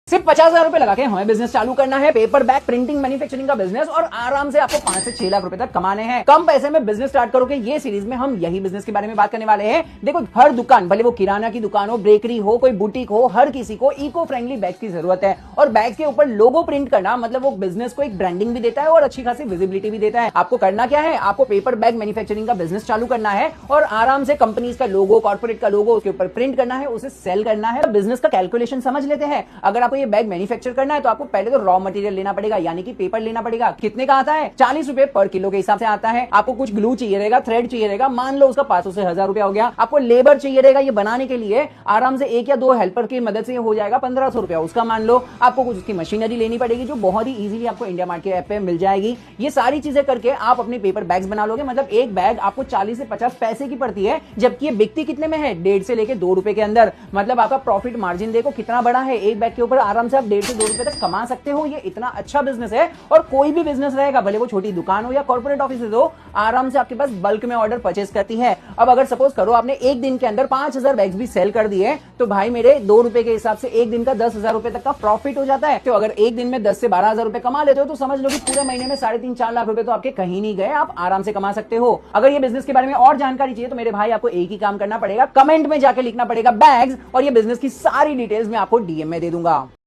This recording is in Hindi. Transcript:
सिर्फ 50,000 रुपए लगा के हमें बिजनेस चालू करना है, पेपर बैग प्रिंटिंग मैन्युफैक्चरिंग का बिजनेस, और आराम से आपको 5 से 6 लाख रुपए तक कमाने हैं। कम पैसे में बिजनेस स्टार्ट करोगे, ये सीरीज में हम यही बिजनेस के बारे में बात करने वाले हैं। देखो, हर दुकान, भले वो किराना की दुकान हो, बेकरी हो, कोई बुटीक हो, हर किसी को इको फ्रेंडली बैग्स की जरूरत है। और बैग्स के ऊपर लोगो प्रिंट करना मतलब वो बिजनेस को एक ब्रांडिंग भी देता है और अच्छी खासी विजिबिलिटी भी देता है। आपको करना क्या है, आपको पेपर बैग मैन्युफैक्चरिंग का बिजनेस चालू करना है और आराम से कंपनीज का लोगो, कॉर्पोरेट का लोगो उसके ऊपर प्रिंट करना है, उसे सेल करना है। बिजनेस का कैलकुलेशन समझ लेते हैं। अगर आपको ये बैग मैन्युफैक्चर करना है तो आपको पहले तो रॉ मटेरियल लेना पड़ेगा, यानी कि पेपर लेना पड़ेगा। कितने का आता है? 40 रुपए पर किलो के हिसाब से आता है। आपको कुछ ग्लू चाहिए रहेगा, थ्रेड चाहिए रहेगा, मान लो उसका 500 से 1000 रुपया हो गया। आपको लेबर चाहिए रहेगा ये बनाने के लिए, आराम से 1 या 2 हेल्पर की मदद से हो जाएगा 1500 रुपया उसका, मान लो। आपको कुछ उसकी मशीनरी लेनी पड़ेगी जो बहुत ही इजीली आपको इंडिया मार्ट के ऐप पे मिल जाएगी। ये सारी चीजें करके आप अपने पेपर बैग्स बना लोगे। मतलब एक बैग आपको 40 से 50 पैसे की पड़ती है, जबकि ये बिकती कितने में है? 1.5 से लेके 2 रुपए के अंदर। मतलब आपका प्रॉफिट मार्जिन देखो कितना बड़ा है। एक बैग के ऊपर आराम से आप 1.5 से 2 रुपए तक कमा सकते हो। ये इतना अच्छा बिजनेस है। और कोई भी बिजनेस रहेगा, भले वो छोटी दुकान हो या कॉर्पोरेट ऑफिस हो, आराम से आपके पास बल्क में ऑर्डर परचेस करती है। अब अगर सपोज करो आपने एक दिन के अंदर 5000 बैग्स भी सेल कर दिए, तो भाई मेरे 2 रुपए के हिसाब से एक दिन का 10,000 रुपए तक का प्रॉफिट हो जाता है। तो अगर एक दिन में 10 से 12,000 रुपए कमा लेते हो तो समझ लो कि पूरे महीने में 3.5-4 लाख रुपए तो आपके कहीं नहीं गए, आप आराम से कमा सकते हो। अगर ये बिजनेस के बारे में और जानकारी चाहिए तो मेरे भाई आपको एक ही काम करना पड़ेगा, कमेंट में जाके लिखना पड़ेगा बैग्स, और ये बिजनेस की सारी डिटेल्स मैं आपको डीएम में दे दूंगा।